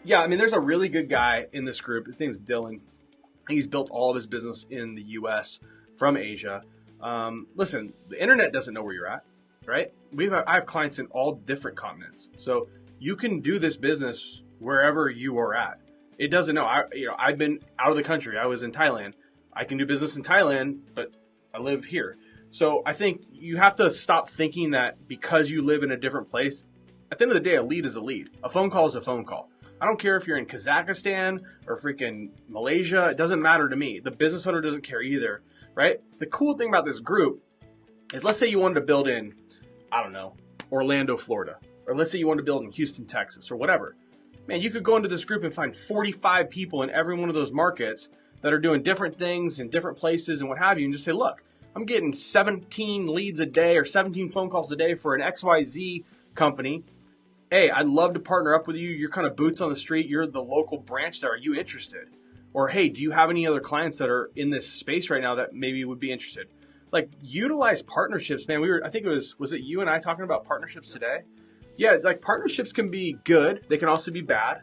Yeah, I mean, there's a really good guy in this group. His name's Dylan. He's built all of his business in the U.S. from Asia. Listen, the internet doesn't know where you're at, right? I have clients in all different continents, so you can do this business wherever you are at. It doesn't know. I've been out of the country. I was in Thailand. I can do business in Thailand, but I live here. So I think you have to stop thinking that because you live in a different place, at the end of the day, a lead is a lead. A phone call is a phone call. I don't care if you're in Kazakhstan or freaking Malaysia. It doesn't matter to me. The business owner doesn't care either, right? The cool thing about this group is, let's say you wanted to build in, I don't know, Orlando, Florida. Or let's say you wanted to build in Houston, Texas, or whatever. Man, you could go into this group and find 45 people in every one of those markets that are doing different things in different places and what have you, and just say, look, I'm getting 17 leads a day or 17 phone calls a day for an XYZ company. Hey, I'd love to partner up with you. You're kind of boots on the street. You're the local branch there. Are you interested? Or, hey, do you have any other clients that are in this space right now that maybe would be interested? Like, utilize partnerships, man. I think was it you and I talking about partnerships today? Yeah, like partnerships can be good. They can also be bad,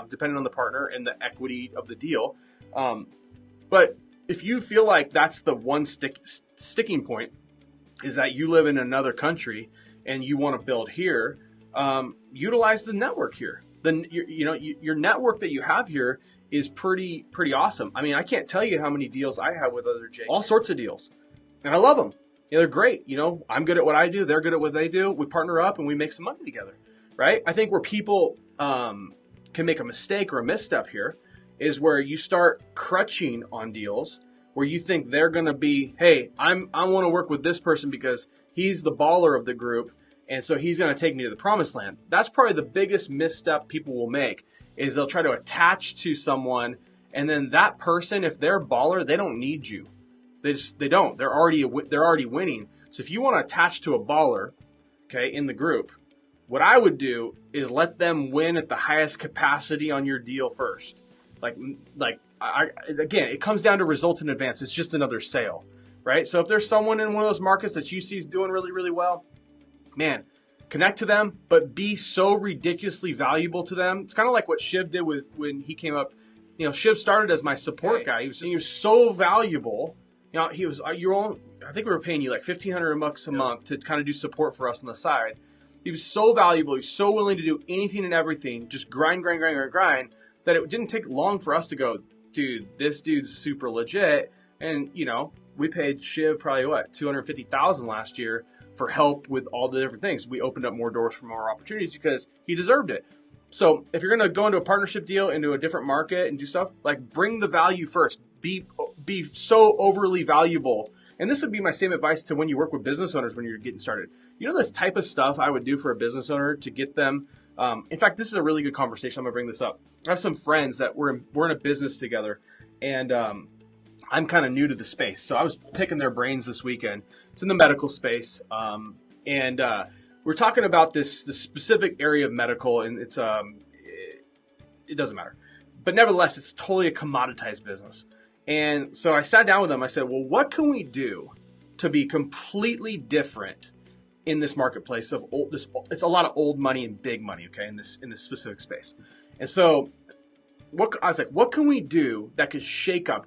depending on the partner and the equity of the deal. But if you feel like that's the one sticking point, is that you live in another country and you want to build here, utilize the network here. Your network that you have here is pretty awesome. I mean, I can't tell you how many deals I have with other Jays, all sorts of deals, and I love them. They're great. I'm good at what I do. They're good at what they do. We partner up and we make some money together, right? I think where people can make a mistake or a misstep here is where you start crutching on deals where you think they're going to be, hey, I want to work with this person because he's the baller of the group, and so he's going to take me to the promised land. That's probably the biggest misstep people will make, is they'll try to attach to someone, and then that person, if they're a baller, they don't need you. They don't. They're already winning. So if you want to attach to a baller, okay, in the group, what I would do is let them win at the highest capacity on your deal first. Again, it comes down to results in advance. It's just another sale, right? So if there's someone in one of those markets that you see is doing really, really well, man, connect to them, but be so ridiculously valuable to them. It's kind of like what Shiv did when he came up. Shiv started as my support guy. He was so valuable. I think we were paying you like $1,500 a month to kind of do support for us on the side. He was so valuable. He was so willing to do anything and everything, just grind, that it didn't take long for us to go, dude, this dude's super legit. And, we paid Shiv probably $250,000 last year for help with all the different things. We opened up more doors for more opportunities because he deserved it. So if you're going to go into a partnership deal, into a different market and do stuff, like, bring the value first. Be so overly valuable. And this would be my same advice to when you work with business owners when you're getting started. The type of stuff I would do for a business owner to get them. In fact, this is a really good conversation. I'm going to bring this up. I have some friends that we're in a business together, and I'm kind of new to the space. So I was picking their brains this weekend. It's in the medical space. And we're talking about this specific area of medical, and it doesn't matter. But nevertheless, it's totally a commoditized business. And so I sat down with them. I said, well, what can we do to be completely different in this marketplace of it's a lot of old money and big money, okay, in this specific space. And so I was like, what can we do that could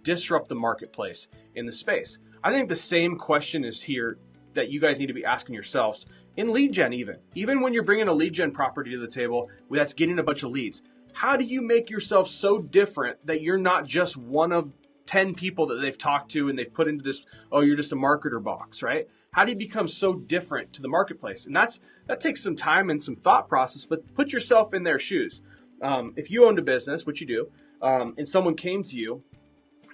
disrupt the marketplace in the space? I think the same question is here that you guys need to be asking yourselves in lead gen. Even when you're bringing a lead gen property to the table that's getting a bunch of leads, how do you make yourself so different that you're not just one of 10 people that they've talked to and they've put into this, oh, you're just a marketer box, right? How do you become so different to the marketplace? And that takes some time and some thought process, but put yourself in their shoes. If you owned a business, which you do, and someone came to you,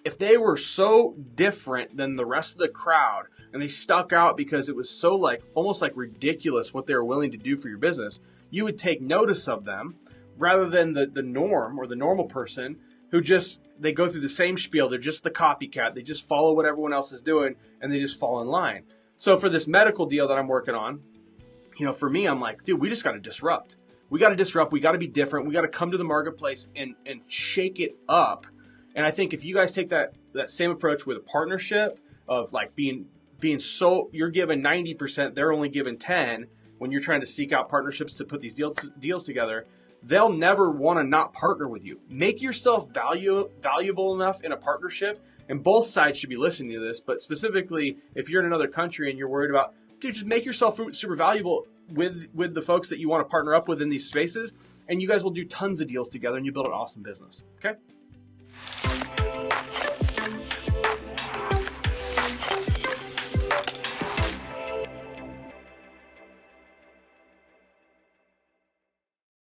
if they were so different than the rest of the crowd and they stuck out because it was so almost like ridiculous what they were willing to do for your business, you would take notice of them rather than the norm or the normal person who they go through the same spiel. They're just the copycat. They just follow what everyone else is doing and they just fall in line. So for this medical deal that I'm working on, for me, I'm like, dude, we just got to disrupt. We got to disrupt. We got to be different. We got to come to the marketplace and shake it up. And I think if you guys take that same approach with a partnership of being so, you're giving 90%, they're only giving 10 when you're trying to seek out partnerships to put these deals together, they'll never want to not partner with you. Make yourself valuable enough in a partnership, and both sides should be listening to this, but specifically if you're in another country and you're worried about, dude, just make yourself super valuable with the folks that you want to partner up with in these spaces, and you guys will do tons of deals together and you build an awesome business. Okay?